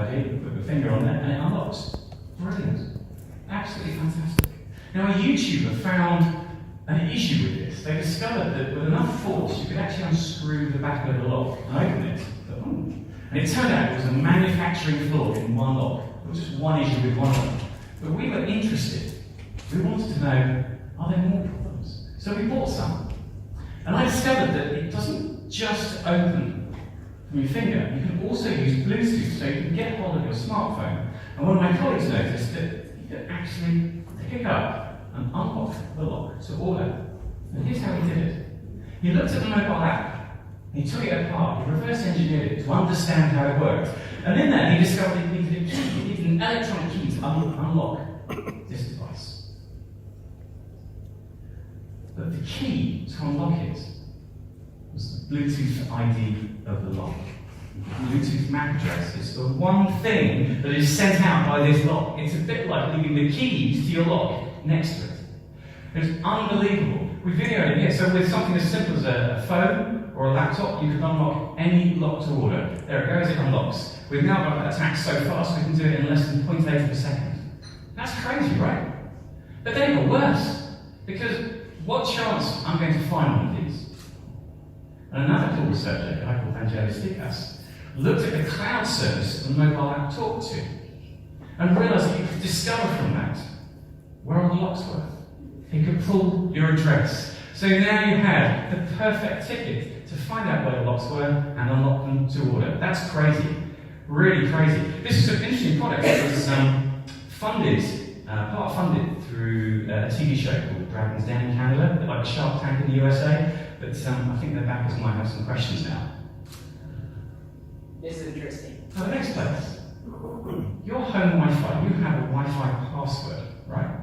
idea, you put your finger on there and it unlocks. Brilliant. Absolutely fantastic. Now a YouTuber found an issue with this. They discovered that with enough force you could actually unscrew the back of the lock and open it. And it turned out it was a manufacturing flaw in one lock. It was just one issue with one lock. But we were interested. We wanted to know, are there more problems? So we bought some. And I discovered that it doesn't just open from your finger. You can also use Bluetooth, so you can get hold of your smartphone. And one of my colleagues noticed that you could actually pick up and unlock the lock to order. And here's how he did it. He looked at the mobile app, he took it apart, he reverse engineered it to understand how it worked. And in there he discovered he needed a key. He needed an electronic key to unlock this device. But the key to unlock it was the Bluetooth ID of the lock. Bluetooth MAC address is the one thing that is sent out by this lock. It's a bit like leaving the keys to your lock next to it. It's unbelievable. We videoed it here, so with something as simple as a phone or a laptop, you can unlock any lock to order. There it goes, it unlocks. We've now got that attack so fast we can do it in less than 0.8 of a second. That's crazy, right? But then it got worse, because what chance I'm going to find one of these? And another cool researcher, a guy called Vangelis Stikas, looked at the cloud service the mobile app talked to, and realised that you could discover from that where all the locks were. He could pull your address. So now you had the perfect ticket to find out where the locks were and unlock them to order. That's crazy. Really crazy. This is an interesting product. It was part funded through a TV show called Dragon's Den in Canada, a bit like Shark Tank in the USA, but I think their backers might have some questions now. This is interesting. Now the next place. Your home Wi-Fi, you have a Wi-Fi password, right?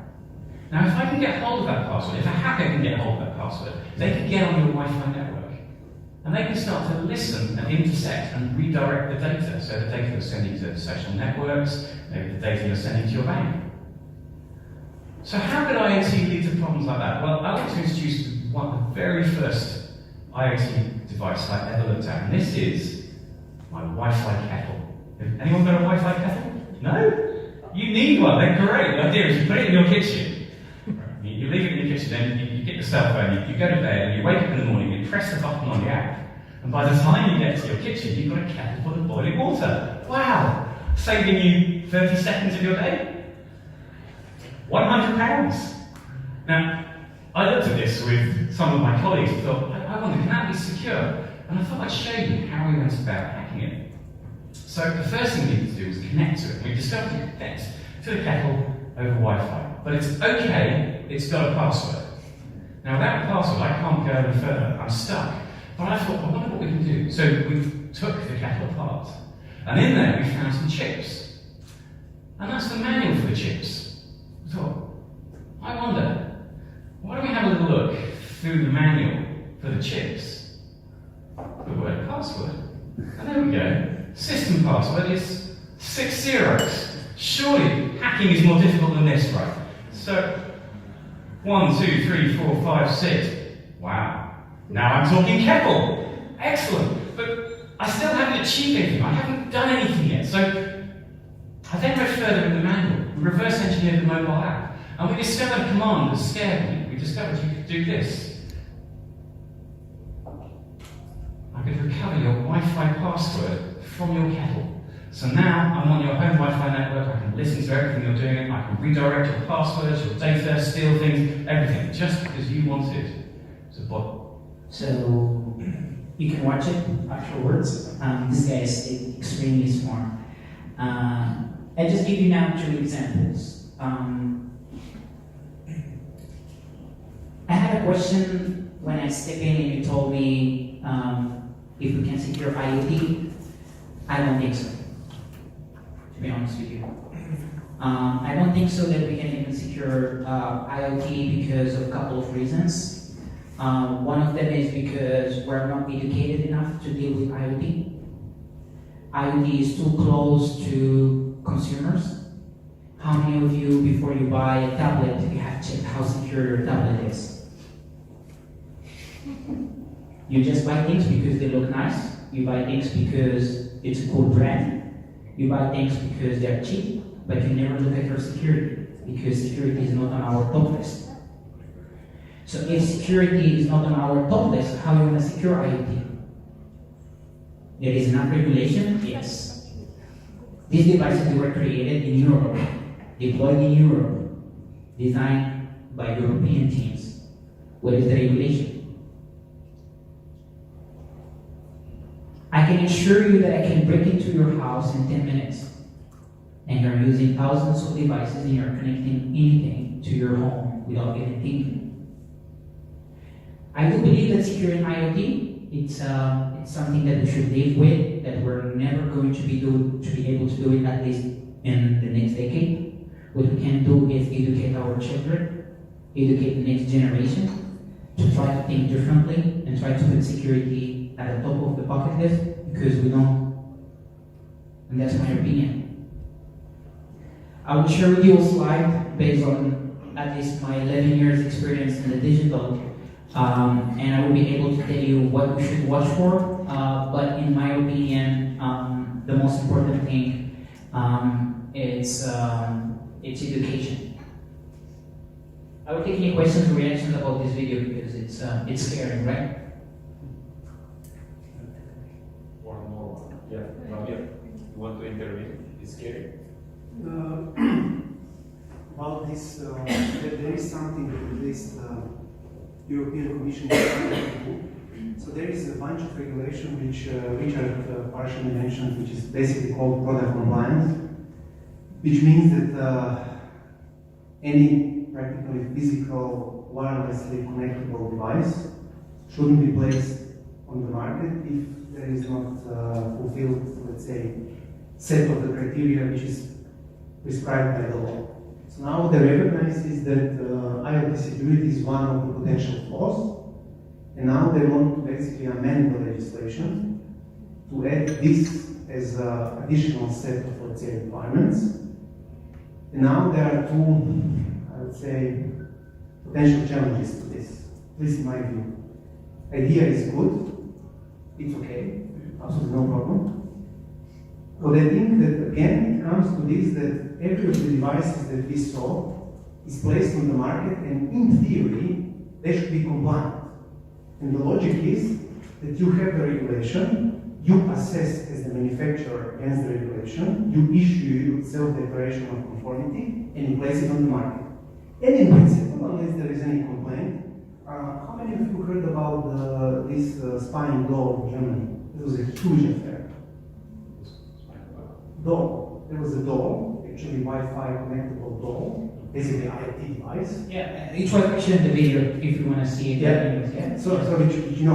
Now if I can get hold of that password, if a hacker can get hold of that password, they can get on your Wi-Fi network. And they can start to listen and intersect and redirect the data. So the data you're sending to social networks, maybe the data you're sending to your bank. So how could IoT lead to problems like that? Well, I want to introduce one of the very first IoT device I ever looked at, and this is my Wi-Fi kettle. Anyone got a Wi-Fi kettle? No? You need one, they're great. The idea is you put it in your kitchen. You leave it in your kitchen, then you get your cell phone, you go to bed, and you wake up in the morning, you press the button on the app, and by the time you get to your kitchen, you've got a kettle full of boiling water. Wow! Saving you 30 seconds of your day. £100. Now, I looked at this with some of my colleagues and thought, I wonder, can that be secure? And I thought I'd show you how we went about hacking it. So the first thing we need to do is connect to it. We discovered you could connect to the kettle over Wi-Fi. But it's okay, it's got a password. Now without a password, I can't go any further, I'm stuck. But I thought, I wonder what we can do. So we took the kettle apart. And in there we found some chips. And that's the manual for the chips. I thought, I wonder, why don't we have a little look through the manual for the chips? The word password. And there we go. System password is 6 zeros. Surely hacking is more difficult than this, right? So 1, 2, 3, 4, 5, 6. Wow. Now I'm talking kettle. Excellent. But I still haven't achieved anything. I haven't done anything yet. So I then read further in the manual. We reverse engineered the mobile app. And we discovered a command that scared me. We discovered you could do this. I could recover your Wi-Fi password from your kettle. So now I'm on your home Wi-Fi network, I can listen to everything you're doing, I can redirect your passwords, your data, steal things, everything, just because you wanted to bot. So you can watch it afterwards. This guy is extremely smart. I'll just give you now 2 examples. I had a question when I stepped in and you told me if we can secure IoT. I don't think so, to be honest with you. I don't think so that we can even secure IoT because of a couple of reasons. One of them is because we're not educated enough to deal with IoT. IoT is too close to consumers. How many of you, before you buy a tablet, you have checked how secure your tablet is? You just buy things because they look nice. You buy things because it's a cool brand. You buy things because they're cheap, but you never look at your security, because security is not on our top list. So if security is not on our top list, how are you going to secure IoT? There is enough regulation? Yes. These devices were created in Europe, deployed in Europe, designed by European teams. What is the regulation? I can assure you that I can break into your house in 10 minutes, and you're using thousands of devices and you're connecting anything to your home without even thinking. I do believe that securing IoT, it's something that we should live with, that we're never going to be able to do it, at least in the next decade. What we can do is educate our children, educate the next generation, to try to think differently and try to put security at the top of the bucket list, because we don't. And that's my opinion. I will share with you a slide based on at least my 11 years experience in the digital, and I will be able to tell you what we should watch for, but in my opinion, the most important thing is education. I will take any questions or reactions about this video, because it's scary, right? One more. Yeah, Javier, you want to intervene? It's scary. About this, there is something that at least European Commission is trying to do. So there is a bunch of regulation which Richard partially mentioned, which is basically called product compliance, which means that any practically physical wirelessly connectable device shouldn't be placed on the market if there is not fulfilled, let's say, set of the criteria which is prescribed by the law. So now they recognize is that IoT security is one of the potential flaws, and now they want to basically amend the legislation to add this as an additional set of, let's say, requirements. And now there are two, I would say, potential challenges to this, at least in my view. Idea is good, it's okay, absolutely no problem. But I think that again it comes to this, that every of the devices that we saw is placed on the market, and in theory they should be compliant. And the logic is that you have the regulation, you assess as the manufacturer against the regulation, you issue self-declaration of conformity, and you place it on the market. And in principle, unless there is any complaint, how many of you heard about this spying doll in Germany? It was a huge affair. Doll. There was a doll, actually Wi-Fi connectable doll, basically IoT device. Yeah, it was actually in the video if you want to see it. Yeah. So which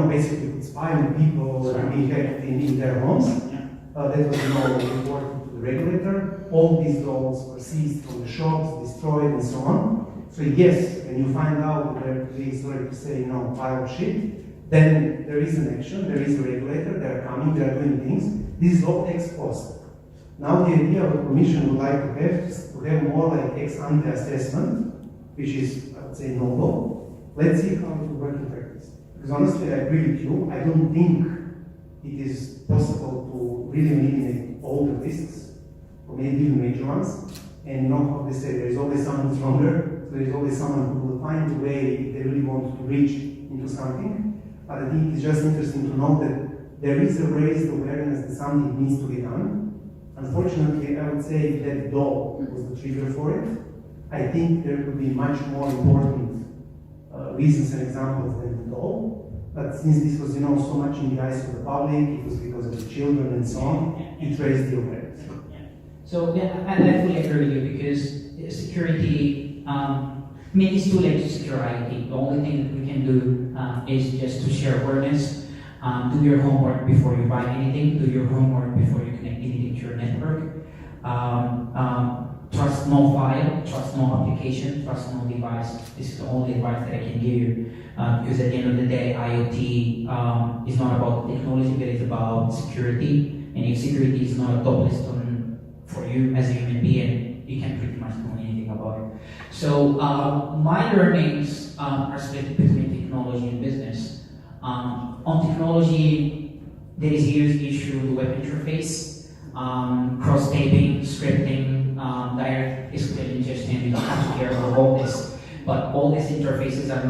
basically could spy on people and be hacked in their homes. Yeah. That was reported to the regulator. All these dolls were seized from the shops, destroyed, and so on. So yes, when you find out that there is, sorry to say, pile of shit, then there is an action, there is a regulator, they are coming, they are doing things. This is all ex post. Now the idea of the Commission would like to have is to have more like ex-ante assessment, which is, I would say, novel. Let's see how it will work in practice. Because honestly, I agree with you, I don't think it is possible to really eliminate all the risks, or maybe even major ones. And how they say, there is always someone who's stronger, so there is always someone who will find a way if they really want to reach into something. But I think it's just interesting to know that there is a raised awareness that something needs to be done. Unfortunately, I would say that doll was the trigger for it. I think there could be much more important reasons and examples than the doll. But since this was, so much in the eyes of the public, it was because of the children and so on, it raised the awareness. So yeah, I fully agree with you, because security, it's too late to secure IoT. The only thing that we can do is just to share awareness. Do your homework before you buy anything. Do your homework before you connect anything to your network. Trust no file, trust no application, trust no device. This is the only advice that I can give you. Because at the end of the day, IoT is not about technology, but it's about security. And if security is not a top list for you as a human being, you can't pretty much do anything about it. So my learnings are split between technology and business. On technology, there is a huge issue with the web interface. cross-taping, scripting, direct physical ingestion. You don't have to care about all this, but all these interfaces are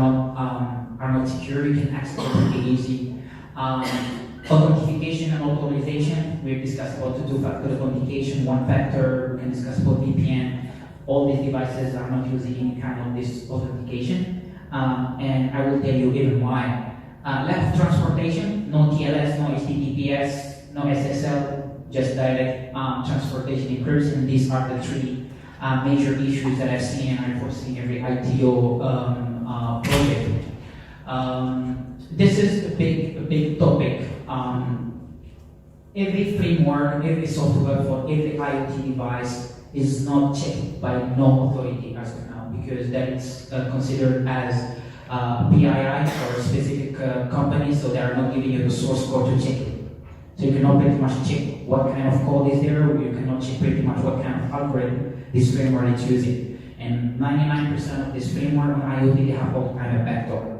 not secure. You can access them pretty easy. Authentication and authorization. We've discussed about two-factor authentication, one-factor. We can discuss about VPN. All these devices are not using any kind of this authentication, and I will tell you even why. Lack of transportation, no TLS, no HTTPS, no SSL, just direct transportation encryption. These are the three major issues that I've seen and I foresee every ITO project. This is a big topic. Every framework, every software for every IoT device is not checked by no authority as of now, because that is considered as PII for a specific company, so they are not giving you the source code to check it. So you cannot pretty much check what kind of code is there, or you cannot check pretty much what kind of algorithm this framework is using. And 99% of this framework on IoT, they have all kind of backdoor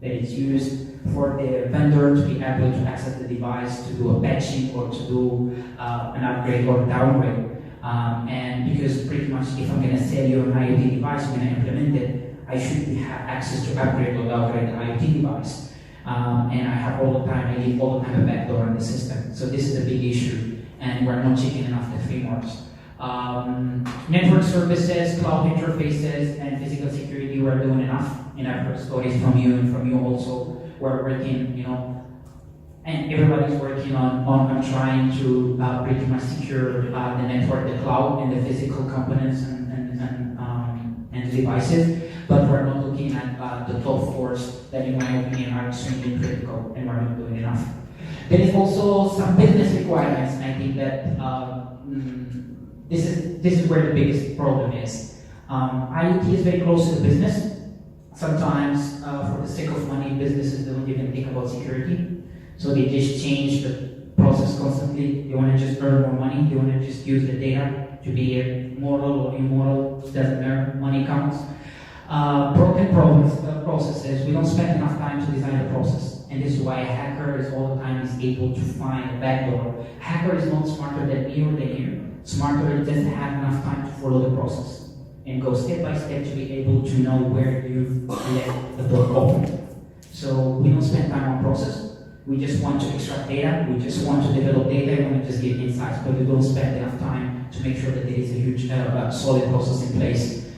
that is used for the vendor to be able to access the device, to do a patching or to do an upgrade or downgrade. And because pretty much if I'm going to sell you an IoT device, when I implement it, I should have access to upgrade or downgrade the IoT device. And I have all the time, I leave all the time a backdoor in the system. So this is a big issue, and we're not checking enough the frameworks. Network services, cloud interfaces, and physical security, we're doing enough. And I've heard stories from you and from you also. We're working, and everybody's working on trying to pretty much secure the network, the cloud, and the physical components and devices. But we're not looking at the top fours that, in my opinion, are extremely critical, and we're not doing enough. There is also some business requirements, and I think that this is where the biggest problem is. IoT is very close to the business. Sometimes, for the sake of money, businesses don't even think about security. So they just change the process constantly. They want to just earn more money. They want to just use the data to be moral or immoral. Doesn't matter. Money counts. Broken processes. We don't spend enough time to design the process. And this is why a hacker is all the time is able to find a backdoor. A hacker is not smarter than me or than you. Smarter doesn't have enough time to follow the process and go step by step to be able to know where you left the door open. So we don't spend time on process. We just want to extract data. We just want to develop data. We want to just give insights, but we don't spend enough time to make sure that there is a huge, solid process in place.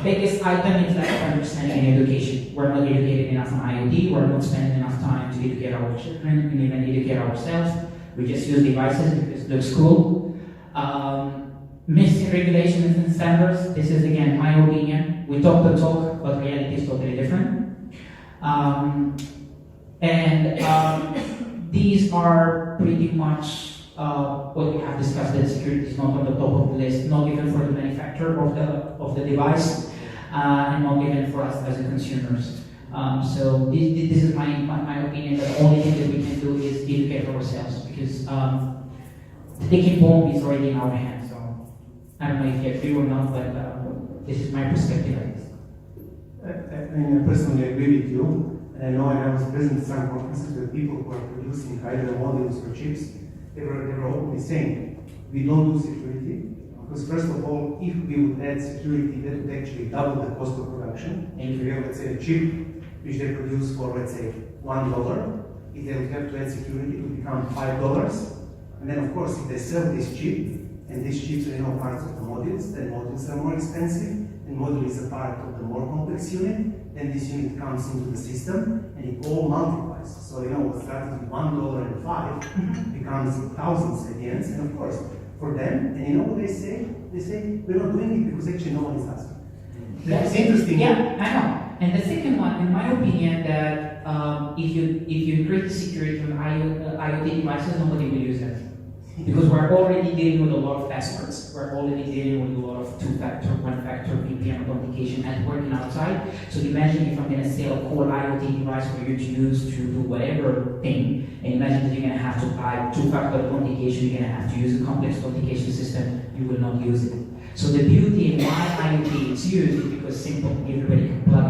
Biggest item is lack of understanding and education. We're not educated enough on IoT. We're not spending enough time to educate our children and even educate ourselves. We just use devices because it looks cool. Missing regulations and standards. This is again my opinion. We talk the talk, but reality is totally different. These are pretty much what we have discussed. That security is not on the top of the list, not even for the manufacturer of the device, and not even for us as consumers. So this is my opinion. That the only thing that we can do is educate ourselves, because the ticking bomb is already in our hands. So I don't know if you agree or not, but this is my perspective on this. I personally agree with you. And I know I was present at some conferences with people who are producing either modules or chips. They were openly saying, we don't do security, because first of all, if we would add security, that would actually double the cost of production. And if we have, let's say, a chip which they produce for, let's say, $1, if they would have to add security, it would become $5. And then, of course, if they sell this chip, and these chips are parts of the modules, then modules are more expensive, and module is a part of the more complex unit. Then this unit comes into the system, and it all multiplies. So what started with $1 and $5 becomes thousands at the end. And of course, for them, and what they say? They say, we're not doing it because actually no one is asking. That's interesting. Yeah, I know. And the second one, in my opinion, that if you increase the security on IoT devices, nobody will use it. Because we're already dealing with a lot of passwords. We're already dealing with a lot of two-factor, one-factor VPN authentication and working outside. So imagine if I'm going to sell a core IoT device for you to use to do whatever thing, and imagine that you're going to have to buy two-factor authentication, you're going to have to use a complex authentication system, you will not use it. So the beauty in why IoT is used is because simple, everybody can plug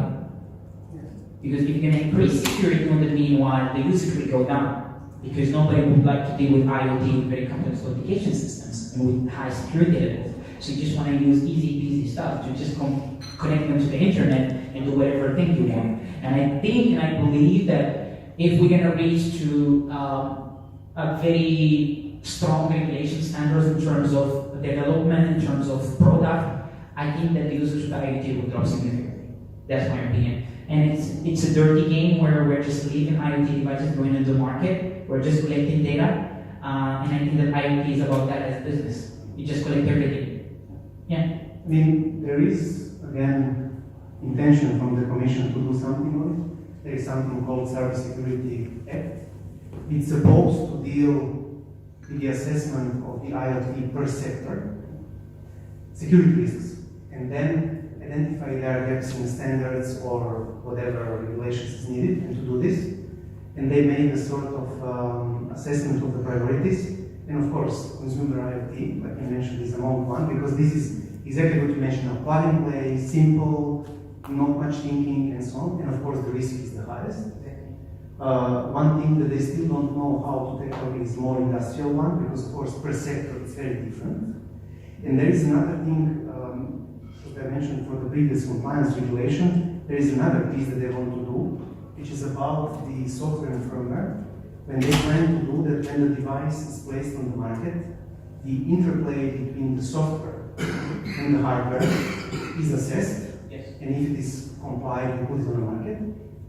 it. Because if you're going to increase security on the meanwhile, the user will go down. because nobody would like to deal with IoT with very complex authentication systems and with high security levels. So you just want to use easy peasy stuff to just connect them to the internet and do whatever thing you want. And I think and I believe that if we're going to reach to a very strong regulation standards in terms of development, in terms of product, I think that the usage of IoT will drop significantly. That's my opinion. And it's a dirty game where we're just leaving IoT devices going into the market. We're just collecting data. And I think that IoT is about that as a business. You just collect everything. Yeah. I mean, there is, again, intention from the Commission to do something on it. There is something called Cybersecurity Act. It's supposed to deal with the assessment of the IoT per sector, security risks, and then identify their gaps in standards or whatever regulations is needed, and to do this. And they made a sort of assessment of the priorities. And of course, consumer IoT, like you mentioned, is among one, because this is exactly what you mentioned, a plug and play, simple, not much thinking, and so on. And of course, the risk is the highest. One thing that they still don't know how to tackle is more industrial one, because of course, per sector it's very different. And there is another thing, that I mentioned for the previous compliance regulation, there is another piece that they want to do, which is about the software and firmware. When they plan to do that, when the device is placed on the market, the interplay between the software and the hardware is assessed, Yes. and if it is complied, you put it on the market.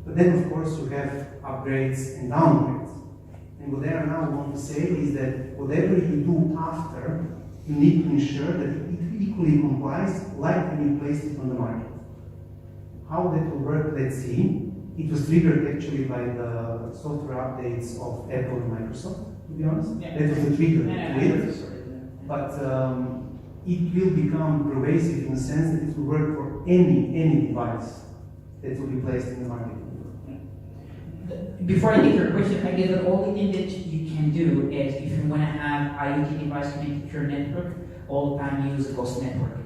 But then, of course, you have upgrades and downgrades. And what they are now want to say is that whatever you do after, you need to ensure that it equally complies like when you placed it on the market. How that will work, let's see. It was triggered actually by the software updates of Apple and Microsoft, to be honest. Yeah. That was the trigger. Yeah. But it will become pervasive in the sense that it will work for any device that will be placed in the market. Before I take your question, I guess the only thing that you can do is if you want to have IoT device connected to your network, all the time use a ghost network.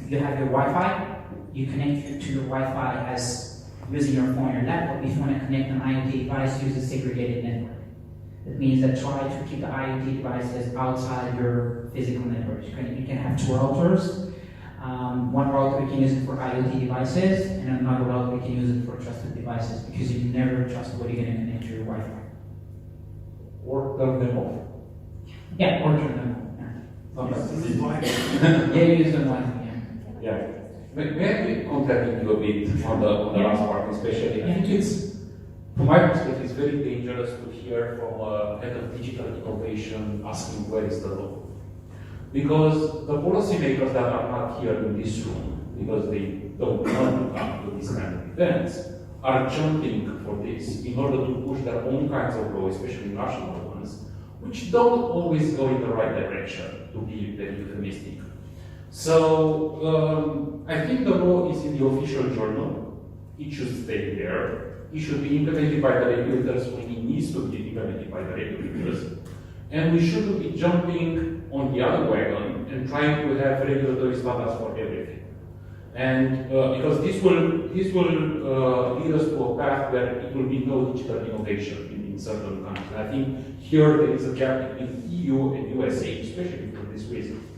You have your Wi-Fi, you connect it to your Wi-Fi as using your phone or laptop. If you want to connect an IoT device, use a segregated network. That means that try to keep the IoT devices outside your physical network. You can have two routers. One router we can use it for IoT devices, and another router we can use it for trusted devices, because you never trust what you're going to connect to your Wi-Fi. Or turn them off. Yeah, or turn them on. Sometimes it's Yeah, use them Wi-Fi. Yeah. Maybe contradicting you a bit on the last part, especially. I think it's, from my perspective, it's very dangerous to hear from a head of digital innovation asking where is the law. Because the policymakers that are not here in this room, because they don't want to come to these kind of events, are jumping for this in order to push their own kinds of law, especially national ones, which don't always go in the right direction, to be very euphemistic. So I think the law is in the official journal. It should stay there. It should be implemented by the regulators when it needs to be implemented by the regulators. And we shouldn't be jumping on the other wagon and trying to have regulatory standards for everything. And because this will lead us to a path where it will be no digital innovation in certain countries. And I think here there is a gap between EU and USA, especially for this reason.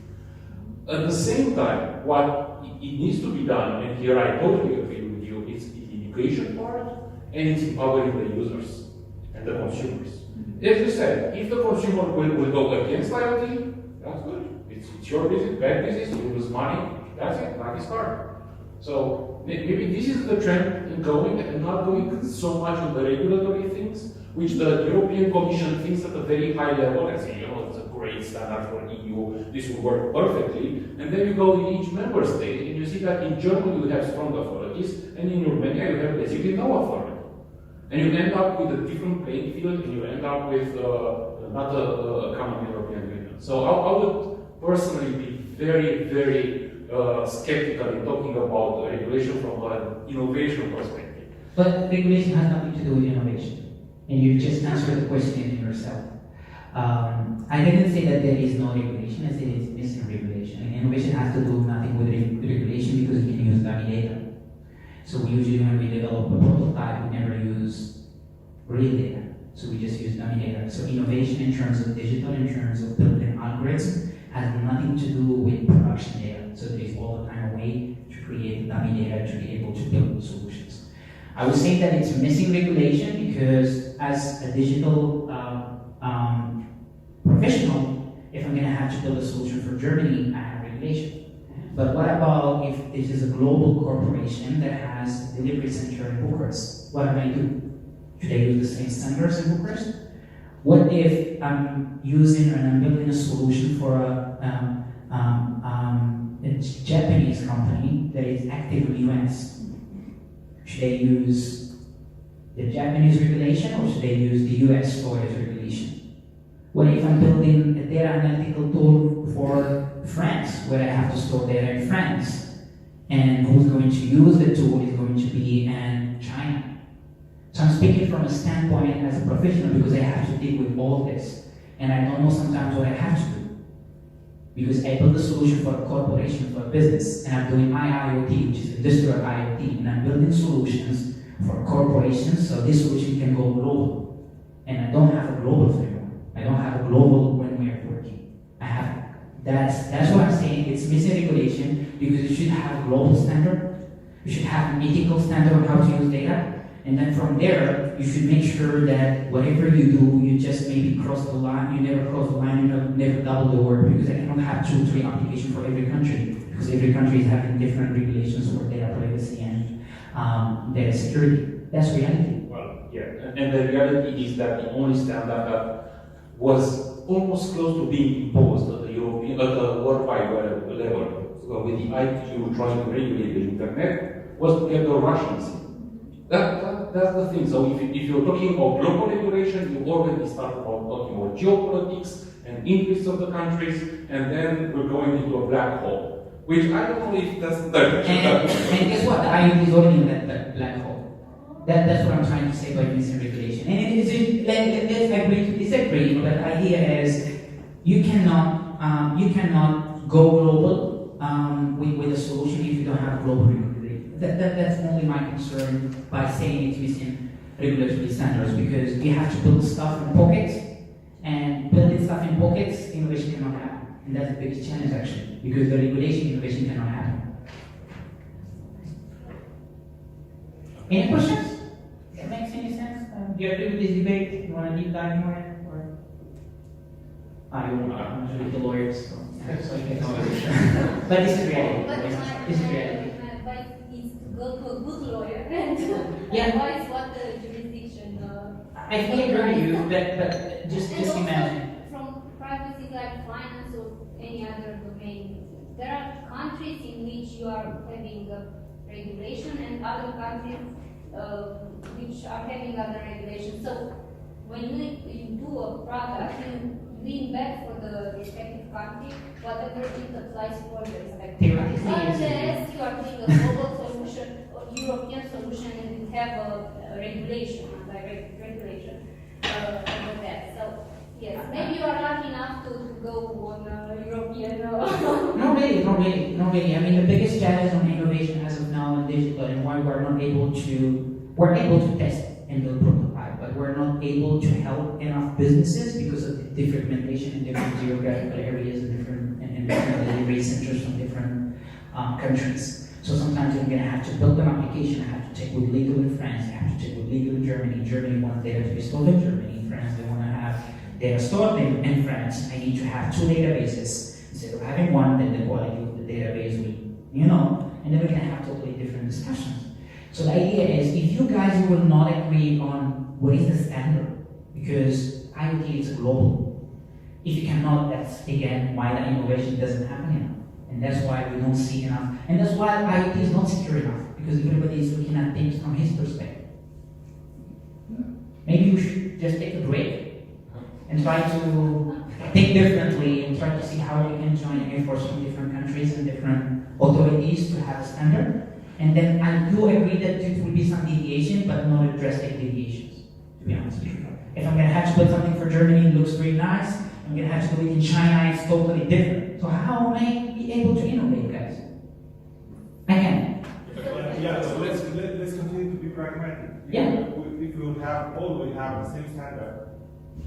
At the same time, what it needs to be done, and here I totally agree with you, it's the education part and it's empowering the users and the consumers. As you said, if the consumer will go against IoT, that's good. It's your business, bad business, you lose money, that's it, life is hard. So maybe this is the trend in going and not going so much on the regulatory things, which the European Commission thinks at a very high level and say, it's a great standard for EU, this will work perfectly. And then you go in each member state and you see that in Germany you have strong authorities and in Romania you have basically no authority. And you end up with a different playing field and you end up with not a common European Union. So I would personally be very, very skeptical in talking about regulation from an innovation perspective. But regulation has nothing to do with innovation. And you just answered the question yourself. I didn't say that there is no regulation, I said it's missing regulation. And innovation has to do nothing with regulation because you can use dummy data. So usually when we develop a prototype, we never use real data. So we just use dummy data. So innovation in terms of digital, in terms of building algorithms, has nothing to do with production data. So there is all the time a way to create dummy data to be able to build solutions. I would say that it's missing regulation because as a digital professional, if I'm going to have to build a solution for Germany, I have regulation. But what about if this is a global corporation that has a delivery center in Bucharest? What am I do? Should I use the same standards in Bucharest? What if I'm using and I'm building a solution for a Japanese company that is active in the US? Should I use the Japanese regulation or should I use the US storage regulation? What if I'm building a data analytical tool for France, where I have to store data in France? And who's going to use the tool is going to be in China. So I'm speaking from a standpoint as a professional because I have to deal with all this. And I don't know sometimes what I have to do. Because I build a solution for a corporation, for a business, and I'm doing IoT, which is industrial IoT, and I'm building solutions for corporations so this solution can go global. And I don't have a global framework. I don't have a global one way of working. I have that's what I'm saying. It's missing regulation because you should have a global standard. You should have an ethical standard on how to use data. And then from there, you should make sure that whatever you do, you just maybe cross the line, you never cross the line, you never double the work, because I cannot have 2 or 3 applications for every country, because every country is having different regulations for data privacy and data security. That's reality. Well, yeah, and the reality is that the only standard that was almost close to being imposed at the European, at the worldwide level, with the ITU trying to regulate the internet, was to get the Russians. That's the thing. So if you're talking about global regulation, you already start about talking about geopolitics and interests of the countries, and then we're going into a black hole, which I don't know if that's the direction. And guess what? The IoT is already in that black hole. That's what I'm trying to say by missing regulation. And it is, let's agree to disagree, but the idea is you cannot go global with a solution if you don't have global regulation. That's only my concern by saying it's missing regulatory standards, because you have to build stuff in pockets, and building stuff in pockets, innovation cannot happen. And that's the biggest challenge actually, because the regulation innovation cannot happen. Any questions? That makes any sense? Do you agree with this debate? You want to deep dive more? Or? You want to read the lawyers, so you can know. But this is reality. This is reality. Go to a good lawyer and advise what the jurisdiction. I fully agree with you, but just imagine. From privacy like finance or any other domain, there are countries in which you are having regulation and other countries which are having other regulations. So when you do a product, you lean back for the respective country, whatever it applies for the respective country. Unless you are doing a global solution or European solution and you have a regulation, a direct regulation over that. So yes, maybe you are lucky enough to go on European. Not really. I mean, the biggest challenge on innovation as of now in digital, and why we're able to test and build prototype, but we're not able to help enough businesses because of the different fragmentation in different geographical areas and different delivery centers from different countries. So sometimes you're going to have to build an application. I have to check with legal in France. I have to check with legal in Germany. Germany wants data to be stored in Germany. In France, they want to have data stored in France. I need to have 2 databases instead of having one. Then the quality of the database will, and then we're going to have totally different discussions. So the idea is, if you guys will not agree on what is the standard, because IoT is global. If you cannot, that's again why the innovation doesn't happen enough. And that's why we don't see enough. And that's why IoT is not secure enough, because everybody is looking at things from his perspective. Maybe we should just take a break and try to think differently and try to see how we can join efforts from different countries and different authorities to have a standard. And then I do agree that it will be some deviation, but not drastic deviations, to be honest with you. If I'm going to have to build something for Germany, it looks very nice. I'm going to have to do it in China, it's totally different. So how am I be able to innovate, guys? I can. Yeah, so let's continue to be pragmatic. Yeah. If if we all have the same standard,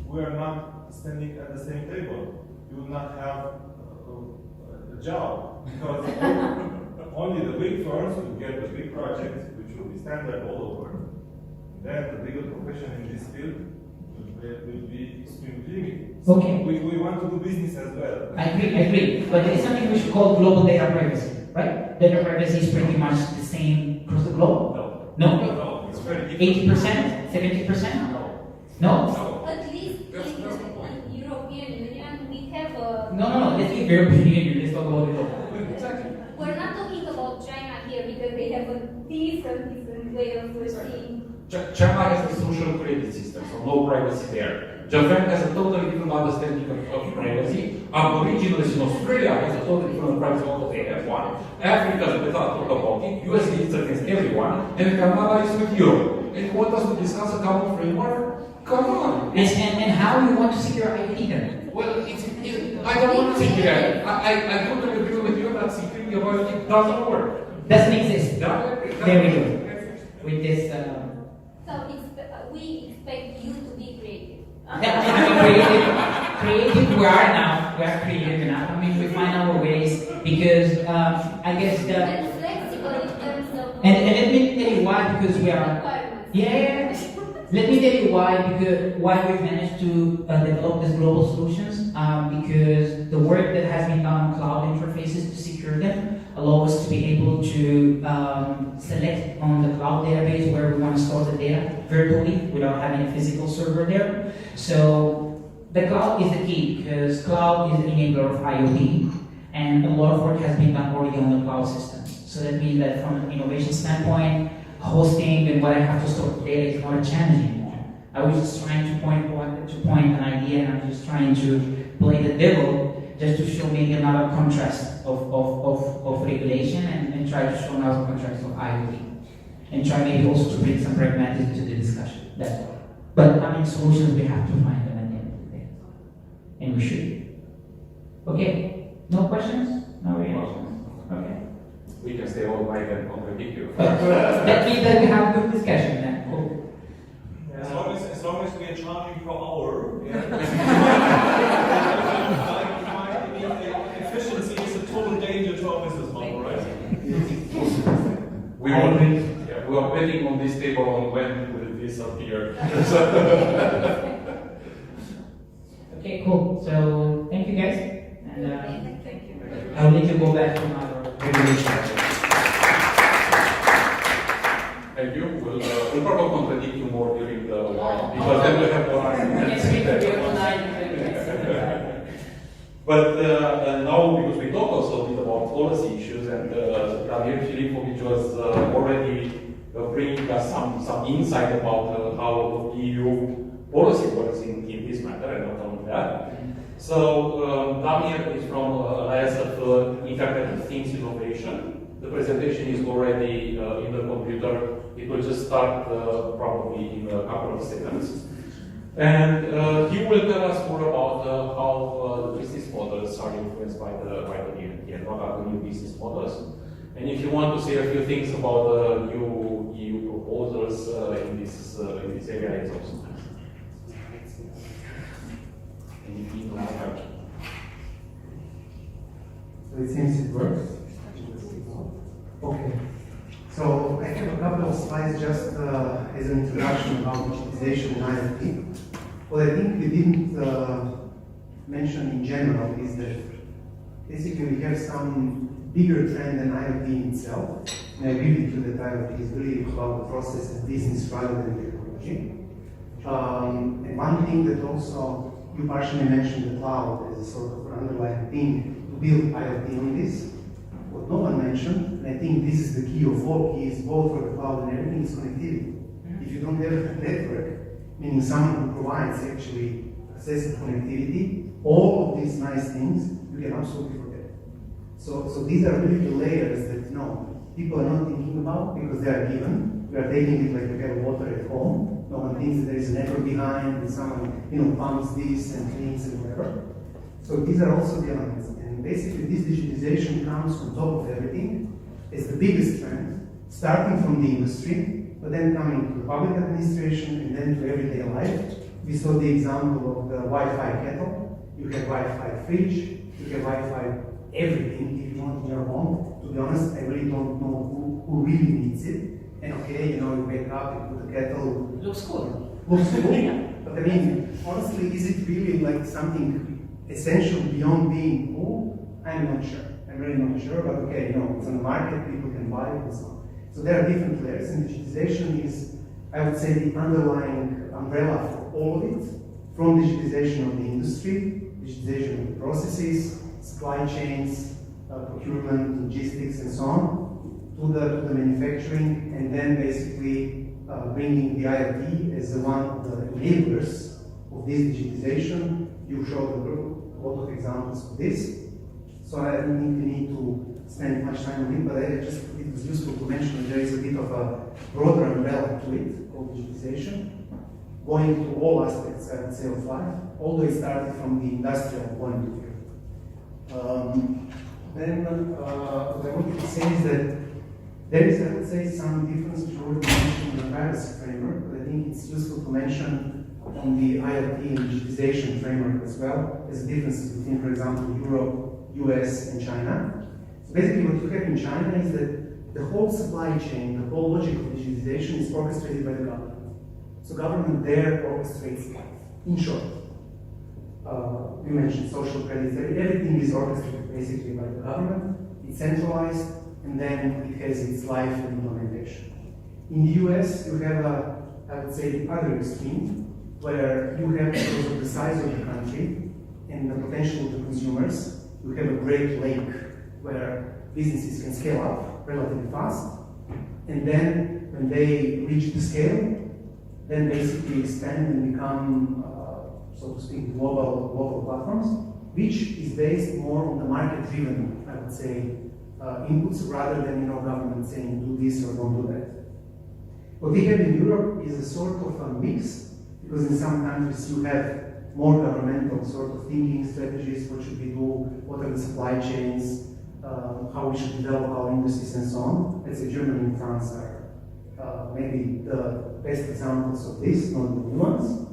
we are not standing at the same table. You will not have a job because only the big firms will get the big projects, which will be standard all over. Then the bigger profession in this field will be extremely limited. So Okay. we want to do business as well. I agree. But there is something we should call global data privacy, right? Data privacy is pretty much the same across the globe. No. No? No, it's very different. 80%? 70%? No. No? No. At least in European Union, we have a. No. Let's leave European Union. Let's talk about Europe. Exactly. We're not talking about China here because they have a different way of seeing. China has a social credit system, so no privacy there. Japan has a totally different understanding of privacy. Aboriginals in Australia has a totally different privacy model. They have one. Africa, we talk about it. US is against everyone, and Canada is with Europe. And what does we discuss a common framework? Come on. And how you want to secure ID then? Well, I don't want to secure it. I totally agree with you that securing about it doesn't work. Doesn't exist. There we go. With this. So we expect you to be creative. Creative we are now. We are creative enough. I mean, we find our ways because I guess the. And flexible in terms of. And let me tell you why, because we are. requirements. Yeah. Let me tell you why we've managed to develop these global solutions. Because the work that has been done on cloud interfaces to secure them allow us to be able to select on the cloud database where we want to store the data virtually without having a physical server there. So the cloud is the key because cloud is the enabler of IoT, and a lot of work has been done already on the cloud systems. So that means that from an innovation standpoint, hosting and what I have to store the data is not a challenge anymore. I was just trying to point an idea, and I'm just trying to play the devil just to show maybe another contrast of regulation and try to show another contrast of IoT. And try maybe also to bring some pragmatism to the discussion. That's all. But I mean, solutions we have to find them at the end of the day. And we should. Okay. No questions? No reactions? Okay. We can stay all night and contradict you. That means that we have a good discussion then. Cool. As long as we are charging per hour, efficiency is a total danger to our business model, right? We are betting on this table on when will it disappear. Okay, cool. So thank you guys. And Thank you. I'll need to go back to our regulation. Thank you. We'll probably contradict you more during the wine because then we have one. Yes, we can be online. But now, because we talked also a bit about policy issues, and Daniel Filipovic was already bringing us some insight about how EU policy works in this matter, and not only that. So, Daniel is from Alliance of Internet of Things Innovation. The presentation is already in the computer. It will just start probably in a couple of seconds. And he will tell us more about how the business models are influenced by the DNT and what are the new business models. And if you want to say a few things about the new EU proposals in this area, it's also nice. And if you don't have. So it seems it works. Okay. So I have a couple of slides just as an introduction about digitization and IoT. What I think we didn't mention in general is that basically we have some bigger trend than IoT in itself. And I agree with you that IoT is really about the process and business rather than technology. And one thing that also you partially mentioned the cloud as a sort of underlying thing to build IoT on this. What no one mentioned, and I think this is the key of all keys, both for the cloud and everything, is connectivity. If you don't have a network, meaning someone who provides actually access to connectivity, all of these nice things you can absolutely forget. So these are really the layers that people are not thinking about because they are given. We are taking it like we have water at home. No one thinks that there is a network behind and someone pumps this and cleans and whatever. So these are also the elements. And basically this digitization comes on top of everything as the biggest trend, starting from the industry, but then coming to the public administration and then to everyday life. We saw the example of the Wi-Fi kettle. You have Wi-Fi fridge, you have Wi-Fi everything if you want in your home. To be honest, I really don't know who really needs it. And okay, you know, you wake up, you put the kettle. Looks cool. Looks cool. But I mean, honestly, is it really like something essential beyond being cool? I'm not sure. I'm really not sure, but okay, you know, it's on the market, people can buy it and so on. So there are different layers, and digitization is, I would say, the underlying umbrella for all of it, from digitization of the industry, digitization of the processes, supply chains, procurement, logistics, and so on, to the manufacturing, and then basically bringing the IoT as one of the enablers of this digitization. You showed a lot of examples of this, so I don't think we need to spend much time on it, but it was useful to mention that there is a bit of a broader umbrella to it, called digitization, going to all aspects, I would say, of life, although it started from the industrial point of view. Then what I wanted to say is that there is, I would say, some difference which already mentioned in the privacy framework, but I think it's useful to mention on the IoT and digitization framework as well, as differences between, for example, Europe, US, and China. So basically what you have in China is that the whole supply chain, the whole logic of digitization is orchestrated by the government. So government there orchestrates life. In short, you mentioned social credits, everything is orchestrated basically by the government, it's centralized, and then it has its life and implementation. In the US, you have I would say, the other extreme, where you have, because of the size of the country and the potential of the consumers, you have a great lake where businesses can scale up relatively fast, and then when they reach the scale, then basically expand and become, so to speak, global platforms, which is based more on the market-driven, I would say, inputs rather than government saying do this or don't do that. What we have in Europe is a sort of a mix, because in some countries you have more governmental sort of thinking strategies, what should we do, what are the supply chains, how we should develop our industries and so on. Let's say Germany and France are maybe the best examples of this, not the new ones.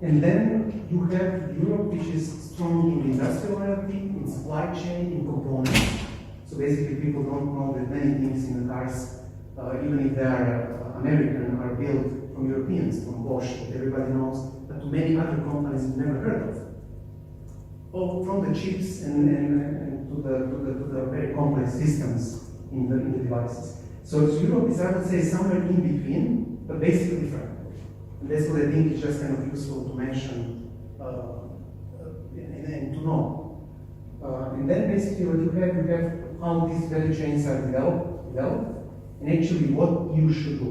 And then you have Europe, which is strong in industrial IoT, in supply chain, in components. So basically people don't know that many things in the cars, even if they are American, are built from Europeans, from Bosch, that everybody knows, but to many other companies you've never heard of. Or from the chips and to the very complex systems in the devices. So Europe is, I would say, somewhere in between, but basically fragmented. And that's what I think is just kind of useful to mention and to know. And then basically what you have how these value chains are developed, and actually what you should do.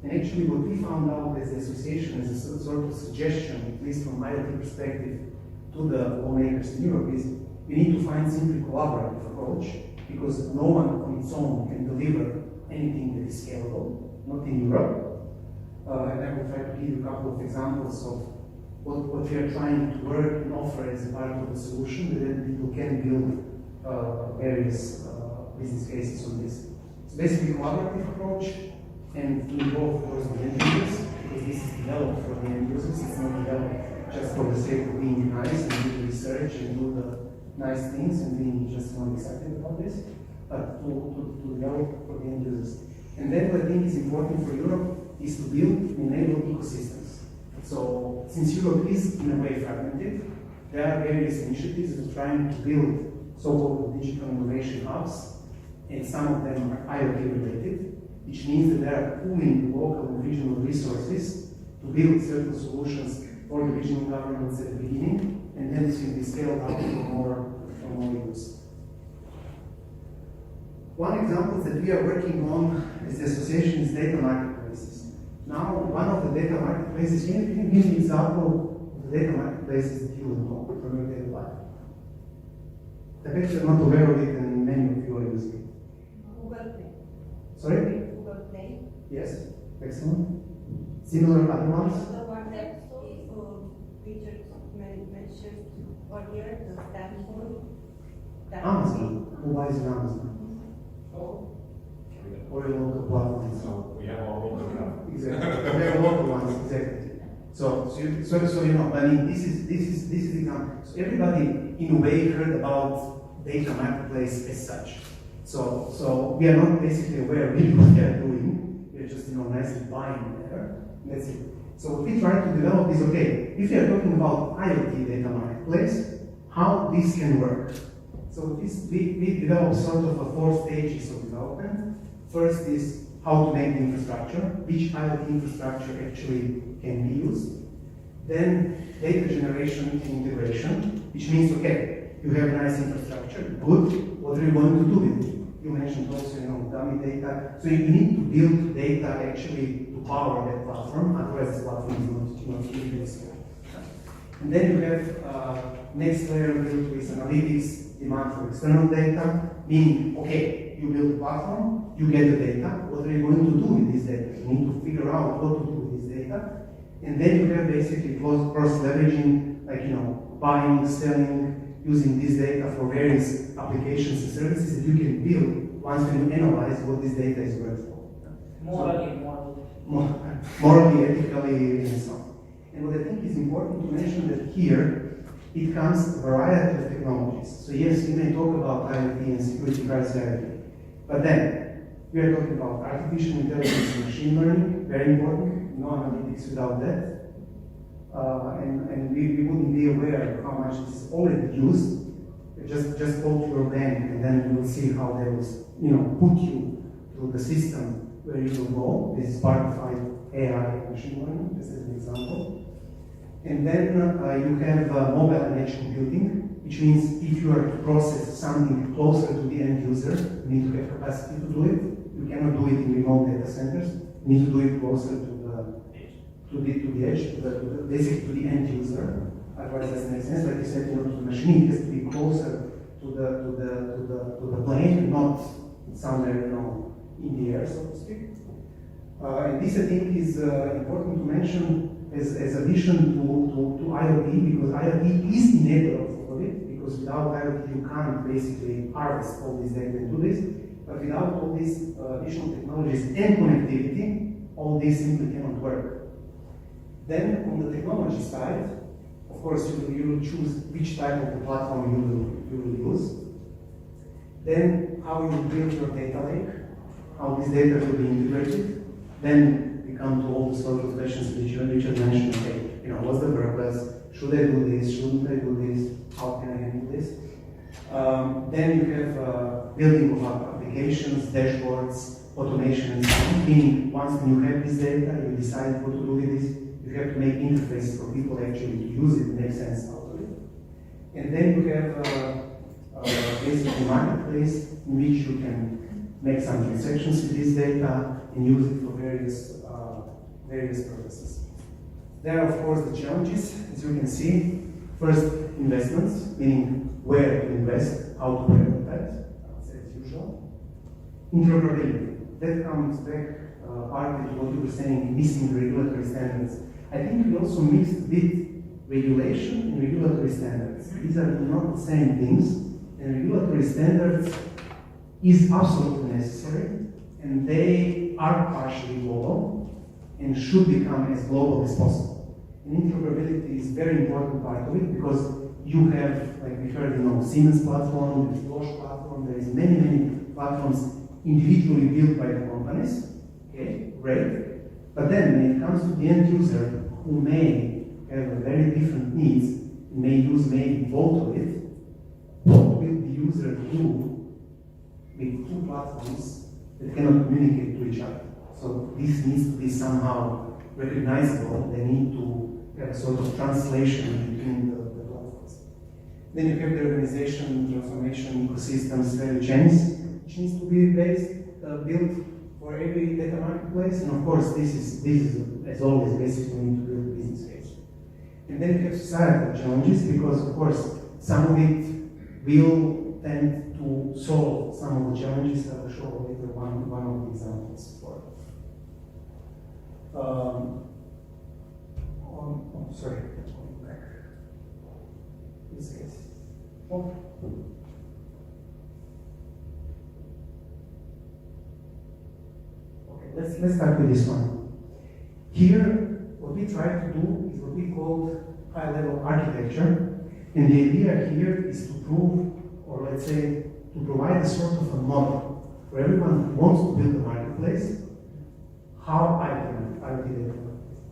And actually what we found out as the association, as a sort of suggestion, at least from my perspective, to the lawmakers in Europe is we need to find simply collaborative approach, because no one on its own can deliver anything that is scalable, not in Europe. And I will try to give you a couple of examples of what we are trying to work and offer as a part of the solution, that then people can build various business cases on this. It's basically a collaborative approach, and to involve, of course, the end users, because this is developed for the end users. It's not developed just for the sake of being nice and do the research and do the nice things and being just more excited about this, but to develop for the end users. And then what I think is important for Europe is to build and enable ecosystems. So since Europe is in a way fragmented, there are various initiatives that are trying to build so-called digital innovation hubs, and some of them are IoT related, which means that they are pooling local and regional resources to build certain solutions for the regional governments at the beginning, and then this will be scaled up for more use. One example that we are working on as the association is data marketplaces. Now, one of the data marketplaces, can you give me an example of the data marketplaces that you would know from your daily life? I bet you're not aware of it and many of you are using it. Google Play. Sorry? Google Play. Yes, excellent. Similar other ones? The one that Richard mentioned earlier, the Stanford. Amazon. Who buys on Amazon? Oh. Or your local platform. So we have our own exactly. We have local ones, exactly. So you know, I mean, this is the example. So everybody, in a way, heard about data marketplace as such. So we are not basically aware really what they are doing. We are just, you know, nicely buying there. That's it. So what we try to develop is, okay, if we are talking about IoT data marketplace, how this can work. So we developed sort of a 4 stages of development. First is how to make the infrastructure, which IoT infrastructure actually can be used. Then data generation and integration, which means, okay, you have a nice infrastructure, good, what are you going to do with it? You mentioned also, you know, dummy data. So you need to build data actually to power that platform, otherwise the platform is not really useful. And then you have next layer built with analytics, demand for external data, meaning, okay, you build a platform, you get the data, what are you going to do with this data? You need to figure out what to do with this data. And then you have basically cross-leveraging, like, you know, buying, selling, using this data for various applications and services that you can build once you analyze what this data is worth for. Morally, ethically, and so on. And what I think is important to mention that here, it comes a variety of technologies. So yes, we may talk about IoT and security cards IoT, but then we are talking about artificial intelligence and machine learning, very important, no analytics without that. And we wouldn't be aware of how much this is already used. Just go to your bank and then you will see how they will, you know, put you to the system where you will go. This is part of AI and machine learning, just as an example. And then you have mobile and edge computing, which means if you are to process something closer to the end user, you need to have capacity to do it. You cannot do it in remote data centers. You need to do it closer to the edge, basically to the end user. Otherwise, it doesn't make sense. Like you said, you know, to the machine, it has to be closer to the plane, not somewhere, you know, in the air, so to speak. And this, I think, is important to mention as addition to IoT, because IoT is the enabler of it, because without IoT you can't basically harvest all this data and do this, but without all these additional technologies and connectivity, all this simply cannot work. Then on the technology side, of course you will choose which type of the platform you will use. Then how you will build your data lake, how this data will be integrated. Then we come to all the sort of questions which I mentioned. Okay, you know, what's the purpose? Should I do this? Shouldn't I do this? How can I handle this? Then you have building of applications, dashboards, automation, and so on. Meaning, once you have this data, you decide what to do with this. You have to make interfaces for people actually to use it, make sense out of it. And then you have basically marketplace in which you can make some transactions with this data and use it for various purposes. There are, of course, the challenges, as you can see. First, investments, meaning where to invest, how to prioritize, as usual. Interoperability, that comes back partly to what you were saying, missing the regulatory standards. I think we also mixed a bit regulation and regulatory standards. These are not the same things, and regulatory standards is absolutely necessary, and they are partially global and should become as global as possible. And interoperability is a very important part of it because you have, like we heard, you know, Siemens platform, there's Bosch platform, there is many platforms individually built by the companies. Okay, great. But then when it comes to the end user who may have very different needs, may use maybe both of it, what will the user do with two platforms that cannot communicate to each other? So this needs to be somehow recognizable. They need to have a sort of translation between the platforms. Then you have the organization, transformation, ecosystems, value chains, which needs to be built for every data marketplace. And of course, this is as always, basically need to build a business case. And then you have societal challenges because, of course, some of it will tend to solve some of the challenges. I will show later one of the examples for it. Sorry, going back. This case. Oh. Okay, let's start with this one. Here, what we try to do is what we call high-level architecture, and the idea here is to prove, or let's say, to provide a sort of a model for everyone who wants to build a marketplace, how IoT